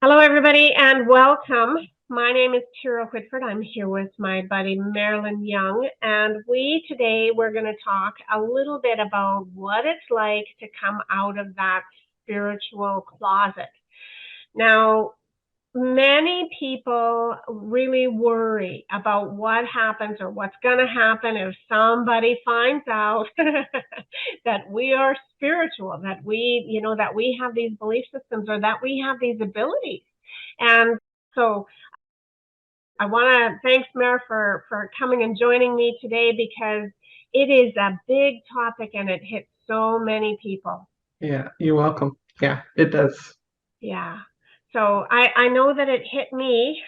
Hello, everybody, and welcome. My name is Tira Whitford. I'm here with my buddy Marilyn Young, and we're going to talk a little bit about what it's like to come out of that spiritual closet. Now, many people really worry about what happens or what's going to happen if somebody finds out that we are spiritual, that we have these belief systems or that we have these abilities. And so I want to thank Mare for coming and joining me today because it is a big topic and it hits so many people. Yeah, you're welcome. Yeah, it does. Yeah. So I know that it hit me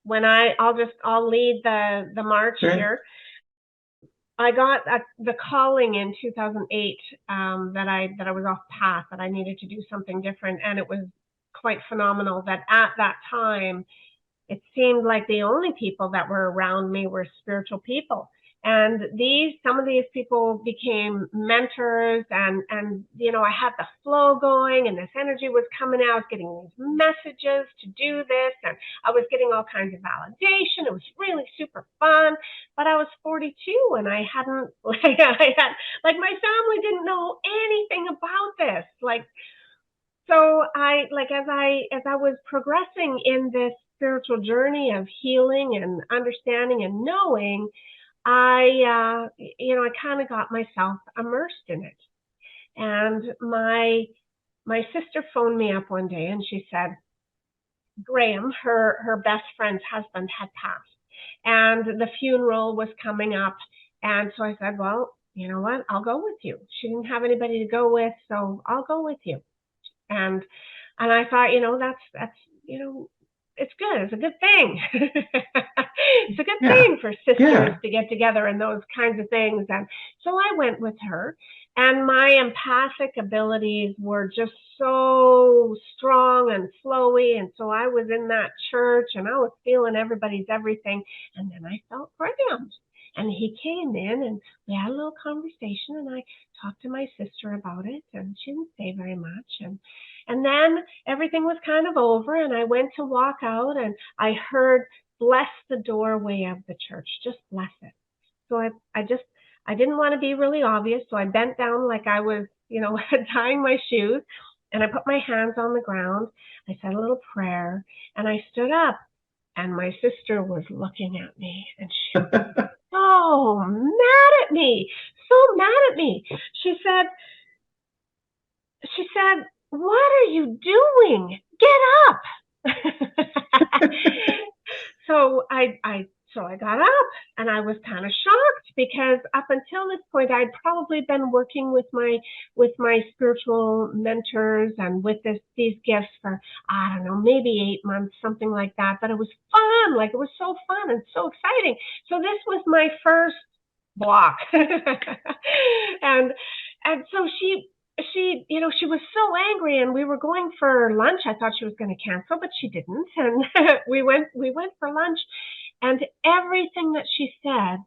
when I'll lead the march Right. here. I got the calling in 2008 that I was off path, that I needed to do something different, and it was quite phenomenal that at that time it seemed like the only people that were around me were spiritual people. And some of these people became mentors, and I had the flow going, and this energy was coming out. I was getting these messages to do this, and I was getting all kinds of validation. It was really super fun. But I was 42, and I hadn't like my family didn't know anything about this. So as I was progressing in this spiritual journey of healing and understanding and knowing, I kind of got myself immersed in it. And my sister phoned me up one day and she said, Graham, her best friend's husband had passed, and the funeral was coming up. And so I said, well, you know what? I'll go with you. She didn't have anybody to go with, so I'll go with you. And I thought, that's it's good. It's a good thing. It's a good Yeah. thing for sisters Yeah. to get together and those kinds of things. And so I went with her, and my empathic abilities were just so strong and flowy. And so I was in that church and I was feeling everybody's everything. And then I felt Graham. And he came in and we had a little conversation, and I talked to my sister about it, and she didn't say very much. And then everything was kind of over, and I went to walk out, and I heard, bless the doorway of the church, just bless it. So I didn't want to be really obvious, so I bent down like I was, tying my shoes, and I put my hands on the ground. I said a little prayer, and I stood up, and my sister was looking at me, and she was so mad at me, so mad at me. She said, she said, what are you doing? Get up. So I got up, and I was kind of shocked because up until this point I'd probably been working with my spiritual mentors and with these gifts for, I don't know, maybe 8 months, something like that. But it was fun, like it was so fun and so exciting. So this was my first block. and and so she was so angry, and we were going for lunch. I thought she was going to cancel, but she didn't. And we went for lunch, and everything that she said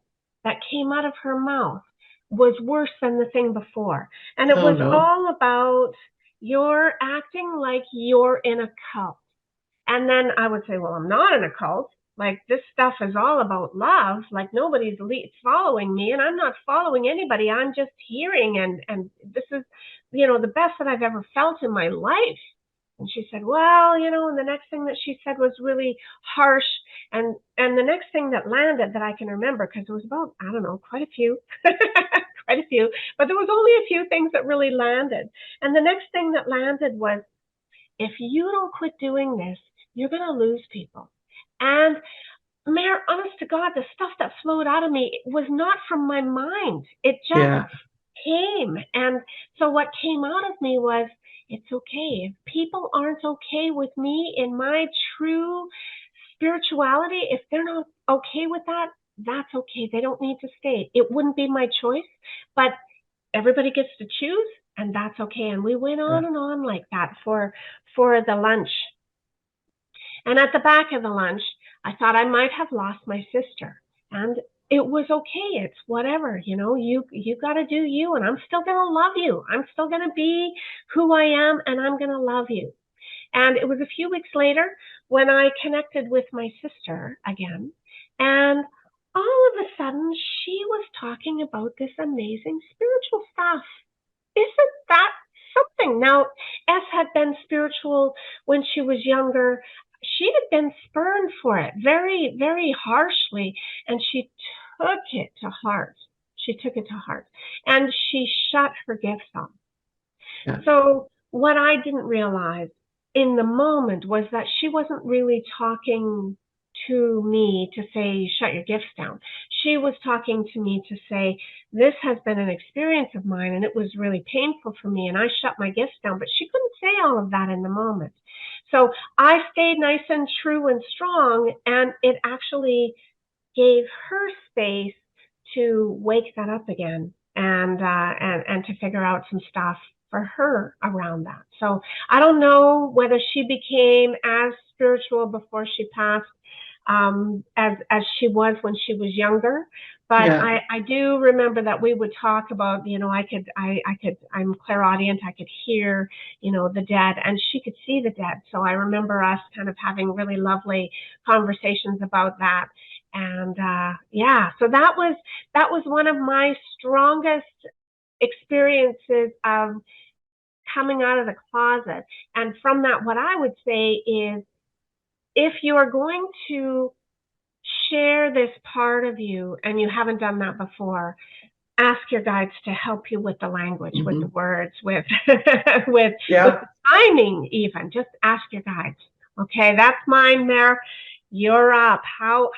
that came out of her mouth was worse than the thing before. And it Oh was no. all about, you're acting like you're in a cult. And then I would say, well, I'm not in a cult. Like, this stuff is all about love. Like, nobody's following me, and I'm not following anybody. I'm just hearing, and this is, the best that I've ever felt in my life. And she said, well, and the next thing that she said was really harsh. And the next thing that landed that I can remember, because it was about, I don't know, quite a few, quite a few, but there was only a few things that really landed. And the next thing that landed was, if you don't quit doing this, you're going to lose people. And Mayor, honest to God, the stuff that flowed out of me was not from my mind. It just Yeah. came. And so what came out of me was, it's okay. If people aren't okay with me in my true spirituality, if they're not okay with that, that's okay. They don't need to stay. It wouldn't be my choice, but everybody gets to choose, and that's okay. And we went Yeah. on and on like that for the lunch. And at the back of the lunch, I thought I might have lost my sister. And it was okay. It's whatever, you got to do you, and I'm still going to love you. I'm still going to be who I am, and I'm going to love you. And it was a few weeks later when I connected with my sister again. And all of a sudden, she was talking about this amazing spiritual stuff. Isn't that something? Now, S had been spiritual when she was younger. She had been spurned for it very, very harshly, and she took it to heart. She took it to heart, and she shut her gifts off. Yeah. So what I didn't realize in the moment was that she wasn't really talking to me to say, shut your gifts down. She was talking to me to say, this has been an experience of mine and it was really painful for me and I shut my gifts down. But she couldn't say all of that in the moment. So I stayed nice and true and strong, and it actually gave her space to wake that up again and to figure out some stuff for her around that. So I don't know whether she became as spiritual before she passed as she was when she was younger. But Yeah. I do remember that we would talk about, I'm clairaudient, I could hear, the dead, and she could see the dead. So I remember us kind of having really lovely conversations about that. And yeah, so that was one of my strongest experiences of coming out of the closet. And from that, what I would say is, if you are going to share this part of you and you haven't done that before, ask your guides to help you with the language, with the words, with with Yeah. the timing even. Just ask your guides. Okay, that's mine there. You're up. How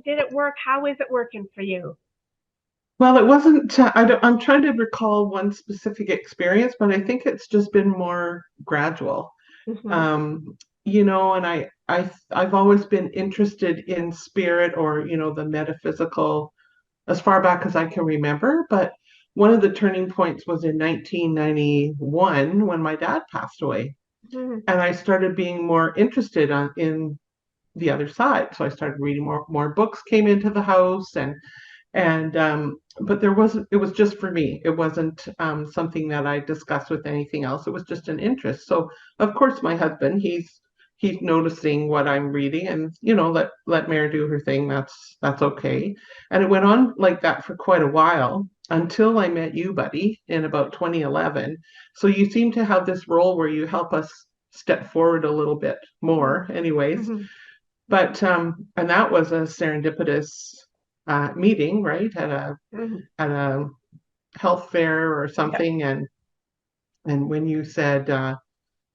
did it work? How is it working for you? Well, it wasn't, I'm trying to recall one specific experience, but I think it's just been more gradual. Mm-hmm. Um, and I've always been interested in spirit or, the metaphysical as far back as I can remember. But one of the turning points was in 1991 when my dad passed away. Mm-hmm. And I started being more interested in the other side. So I started reading more books came into the house, and but it was just for me. It wasn't something that I discussed with anything else. It was just an interest. So of course my husband, he's noticing what I'm reading, and let Mare do her thing. That's okay. And it went on like that for quite a while until I met you, buddy, in about 2011. So you seem to have this role where you help us step forward a little bit more anyways. Mm-hmm. But and that was a serendipitous meeting, right? Mm-hmm. At a health fair or Yep. something, and when you said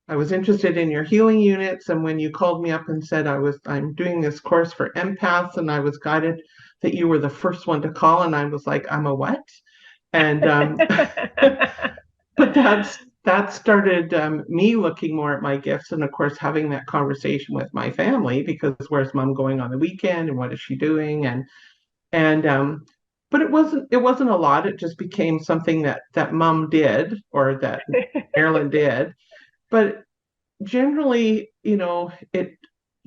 I was interested in your healing units, and when you called me up and said I'm doing this course for empaths, and I was guided that you were the first one to call, and I was like, I'm a what? And but that started me looking more at my gifts, and of course having that conversation with my family, because where's mom going on the weekend and what is she doing, and but it wasn't a lot. It just became something that mom did, or that Marilyn did. But generally, it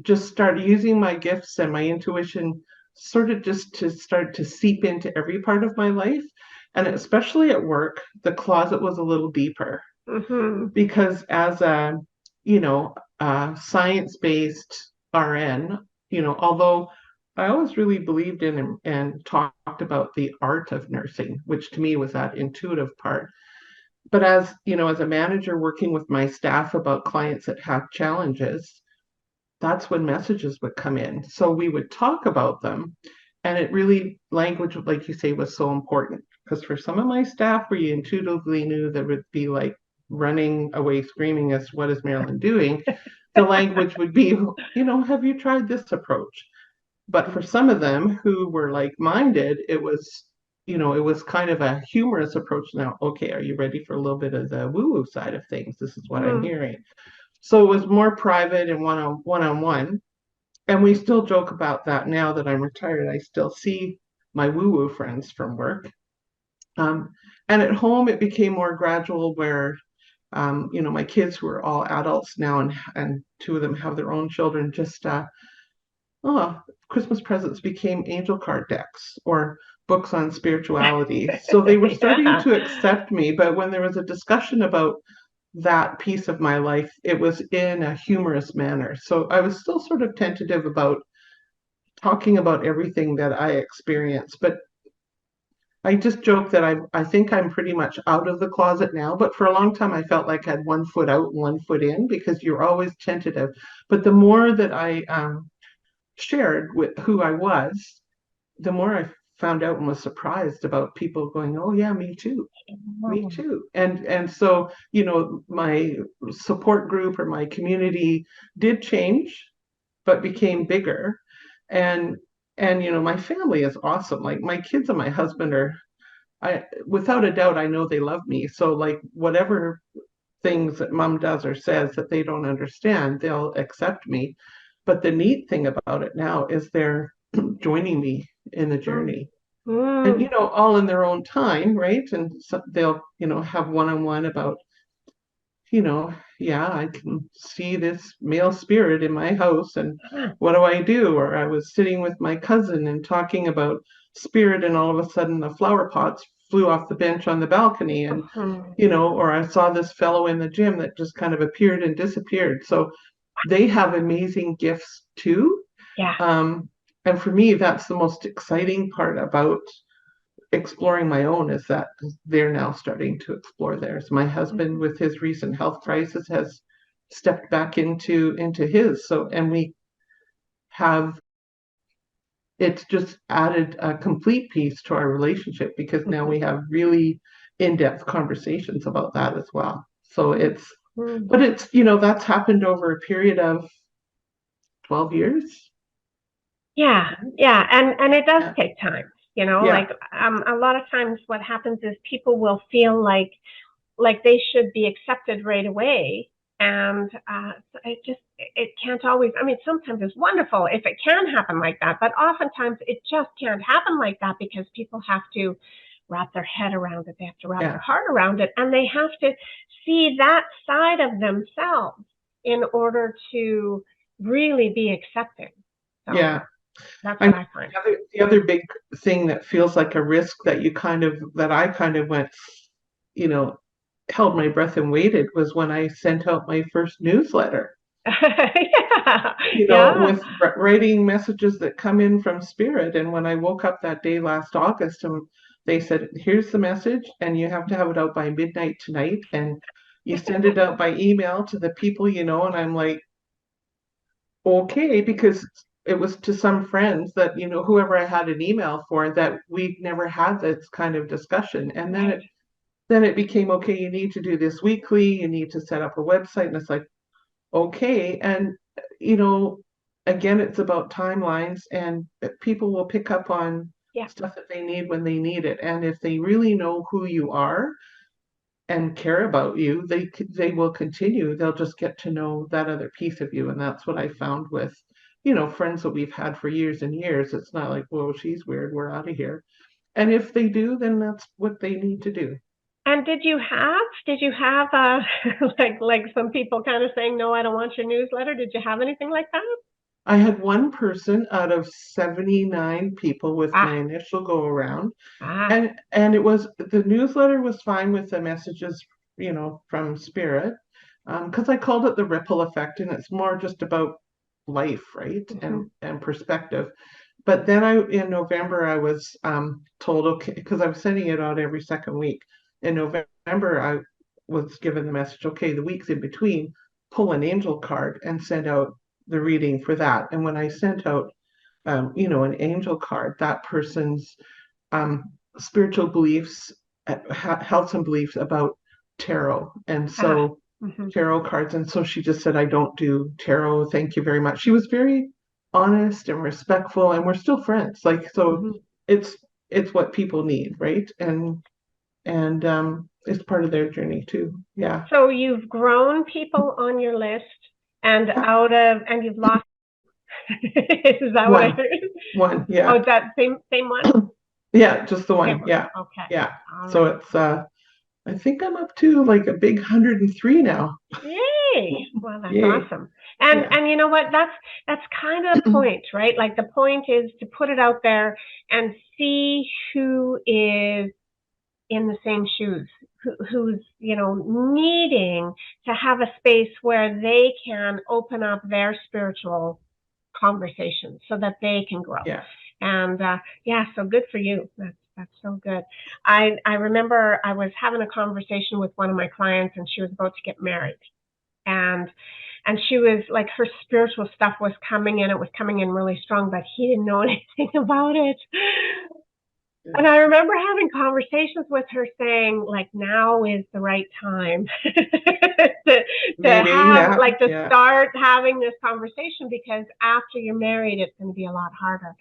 just started using my gifts and my intuition sort of just to start to seep into every part of my life. And especially at work, the closet was a little deeper, Mm-hmm. because as a science-based RN, although I always really believed in and talked about the art of nursing, which to me was that intuitive part. But as a manager working with my staff about clients that have challenges, that's when messages would come in. So we would talk about them. And it really, language, like you say, was so important. Because for some of my staff, where you intuitively knew there would be like running away screaming as what is Marilyn doing, the language would be, have you tried this approach? But for some of them who were like minded, it was kind of a humorous approach. Now, okay, are you ready for a little bit of the woo-woo side of things? This is what I'm Mm-hmm. hearing. So it was more private and one-on-one. And we still joke about that now that I'm retired. I still see my woo-woo friends from work. Um, and at home, it became more gradual, where my kids, who are all adults now, and two of them have their own children, just oh, Christmas presents became angel card decks or books on spirituality. So they were starting Yeah. to accept me. But when there was a discussion about that piece of my life, it was in a humorous manner. So I was still sort of tentative about talking about everything that I experienced, but I just joke that I think I'm pretty much out of the closet now, but for a long time I felt like I had one foot out and one foot in because you're always tentative. But the more that I shared with who I was, the more I found out and was surprised about people going, "Oh yeah, me too, me Oh, too." And so my support group or my community did change, but became bigger, and my family is awesome. Like my kids and my husband are I without a doubt I know they love me. So like whatever things that mom does or says that they don't understand, they'll accept me. But the neat thing about it now is they're joining me in the mm, journey. And mm, all in their own time, right? And so they'll, have one-on-one about, yeah, I can see this male spirit in my house, and yeah, what do I do? Or I was sitting with my cousin and talking about spirit, and all of a sudden the flower pots flew off the bench on the balcony, and mhm, or I saw this fellow in the gym that just kind of appeared and disappeared. So they have amazing gifts too. yeah, Um, and for me, that's the most exciting part about exploring my own, is that they're now starting to explore theirs. My husband, mhm, with his recent health crisis, has stepped back into his. So, and we have it's just added a complete piece to our relationship because now mhm, we have really in-depth conversations about that as well. So mm, it's, mm. but it's, that's happened over a period of 12 years. Yeah, yeah, and it does Yeah. take time, Yeah. like a lot of times what happens is people will feel like they should be accepted right away, and it can't always. I mean, sometimes it's wonderful if it can happen like that, but oftentimes it just can't happen like that because people have to wrap their head around it, they have to wrap Yeah. their heart around it, and they have to see that side of themselves in order to really be accepted. So Yeah. that's I what know I find. the other big thing that feels like a risk that I kind of went, you know, held my breath and waited, was when I sent out my first newsletter, Yeah, yeah. with writing messages that come in from spirit. And when I woke up that day last August, and they said, "Here's the message, and you have to have it out by midnight tonight, and you send it out by email to the people you know." And I'm like, okay, because it was to some friends that, whoever I had an email for, that we'd never had this kind of discussion. And then Right. it became, okay, you need to do this weekly, you need to set up a website. And it's like, okay. And, you know, again, it's about timelines, and people will pick up on Yeah. stuff that they need when they need it. And if they really know who you are and care about you, they will continue. They'll just get to know that other piece of you, and that's what I found with, friends that we've had for years and years. It's not like, "Whoa, she's weird, we're out of here." And if they do, then that's what they need to do. And did you have like some people kind of saying, "No, I don't want your newsletter." Did you have anything like that? I had one person out of 79 people with my Ah, initial go around, ah, and it was, the newsletter was fine with the messages, from spirit, because I called it the ripple effect, and it's more just about life, right, mhm, and perspective. But then in November I was told, okay, because I was sending it out every second week. In November I was given the message, okay, the weeks in between, pull an angel card and send out the reading for that. And when I sent out, an angel card, that person's um, spiritual beliefs, health and beliefs about tarot. And ah, so mhm, tarot cards. And so she just said, "I don't do tarot. Thank you very much." She was very honest and respectful, and we're still friends. Like, so mhm. it's it's what people need, right? And it's part of their journey too. Yeah. So you've grown people on your list, Yeah. and you've lost. Is that what I One. heard? One. Oh, Yeah. is that same one? Yeah, just the Same one. one. Yeah. Okay. Yeah. All So right. it's I think I'm up to like a big 103 now. Yay! Well, that's Yay. awesome. And Yeah. and you know what? That's kind of the point, right? Like the point is to put it out there and see who is in the same shoes. who's needing to have a space where they can open up their spiritual conversations so that they can grow. Yeah. And yeah, so good for you. That's so good. I remember I was having a conversation with one of my clients, and she was about to get married, and she was like, her spiritual stuff was coming in. It was coming in really strong, but he didn't know anything about it. And I remember having conversations with her saying, like, now is the right time to Maybe, have, yeah, like, to yeah, start having this conversation, because after you're married, it's going to be a lot harder.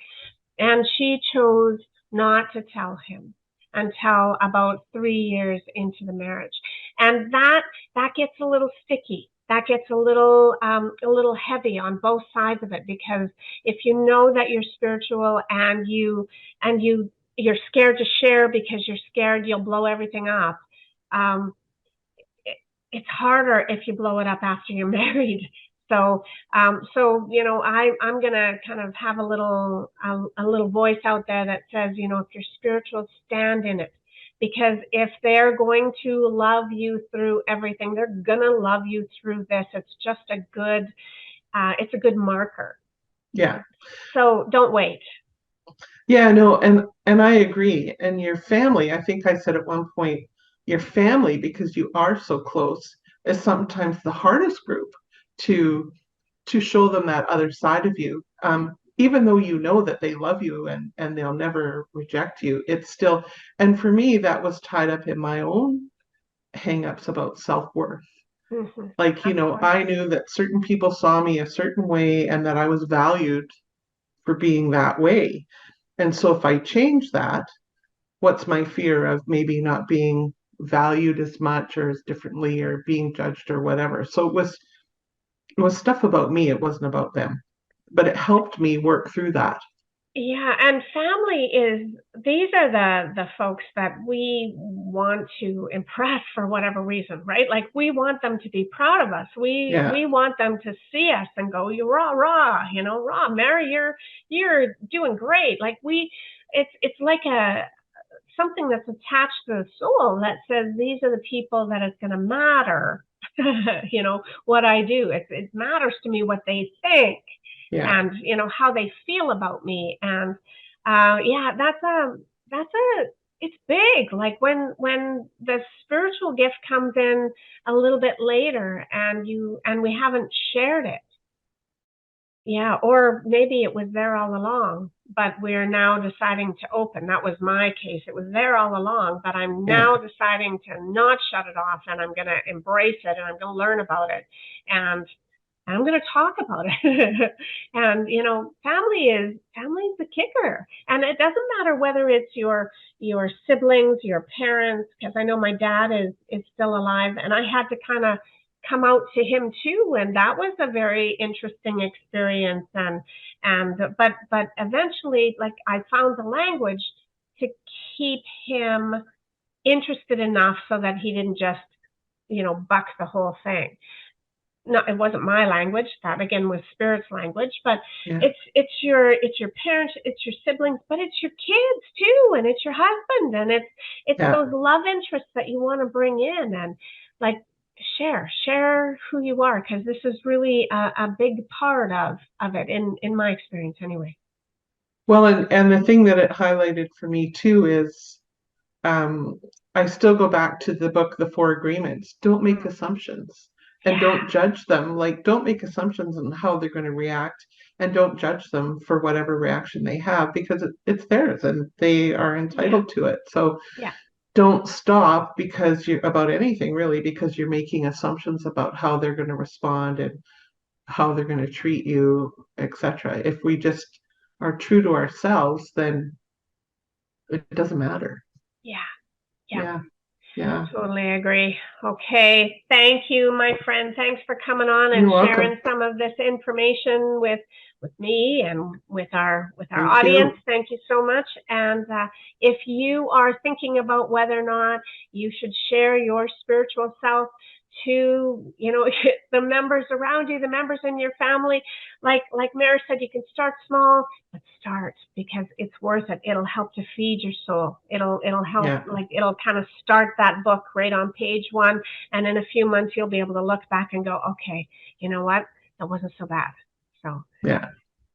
And she chose not to tell him until about 3 years into the marriage. And that gets a little sticky. That gets a little heavy on both sides of it, because if you know that you're spiritual and you're scared to share because you're scared you'll blow everything up, um, it's harder if you blow it up after you're married. So, I'm gonna kind of have a little voice out there that says, if you're spiritual, stand in it, because if they're going to love you through everything, they're gonna love you through this. It's just it's a good marker. yeah. So don't wait. Yeah, no, and I agree. And your family, I think I said at one point, your family, because you are so close, is sometimes the hardest group to show them that other side of you. Even though you know that they love you and they'll never reject you, it's still, and for me, that was tied up in my own hangups about self-worth. Mm-hmm. Like, Of course. I knew that certain people saw me a certain way and that I was valued for being that way. And so if I change that, what's my fear of maybe not being valued as much or as differently or being judged or whatever? So it was stuff about me, it wasn't about them. But it helped me work through that. Yeah, and these are the folks that we want to impress for whatever reason, right? Like, we want them to be proud of us. Yeah, We want them to see us and go, "You rah rah, rah, Mary, you're doing great." Like, it's like a something that's attached to the soul that says these are the people that it's going to matter. What I do. It matters to me what they think, yeah. and how they feel about me. And yeah, that's a it's big. Like, when the spiritual gift comes in a little bit later, and we haven't shared it. Yeah, or maybe it was there all along, but we're now deciding to open. That was my case. It was there all along, but I'm Yeah. now deciding to not shut it off, and I'm going to embrace it, and I'm going to learn about it, and I'm going to talk about it. And family's the kicker, and it doesn't matter whether it's your siblings, your parents, because I know my dad is still alive, and I had to kind of come out to him too, and that was a very interesting experience. But eventually, like, I found the language to keep him interested enough so that he didn't just buck the whole thing. No, it wasn't my language. That again was spirit's language. But Yeah. it's your parents, it's your siblings, but it's your kids too, and it's your husband, and it's Yeah. those love interests that you want to bring in, and, like, share who you are, because this is really a big part of it, in my experience anyway. Well, and the thing that it highlighted for me too is um, I still go back to the book, The Four Agreements. Don't make Mm. assumptions and Yeah, don't judge them. Like, don't make assumptions on how they're going to react and don't judge them for whatever reaction they have because it's theirs and they are yeah, entitled to it. So yeah, don't stop because you're about anything really because you're making assumptions about how they're going to respond and how they're going to treat you, etc. If we just are true to ourselves, then it doesn't matter. yeah, yeah. Yeah, yeah. Totally agree. Okay. Thank you, my friend. Thanks for coming on and You're welcome. sharing some of this information with me and with our Thank audience. you. Thank you so much. And if you are thinking about whether or not you should share your spiritual self, to, the members around you, the members in your family. Like Mary said, you can start small, but start, because it's worth it. It'll help to feed your soul. It'll help, Yeah. like, it'll kind of start that book right on page 1, and in a few months you'll be able to look back and go, okay, you know what? That wasn't so bad. So Yeah.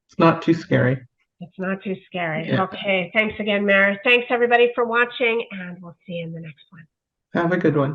It's not too scary. it's not too scary. Yeah. Okay. Thanks again, Mary. Thanks everybody for watching, and we'll see you in the next one. Have a good one.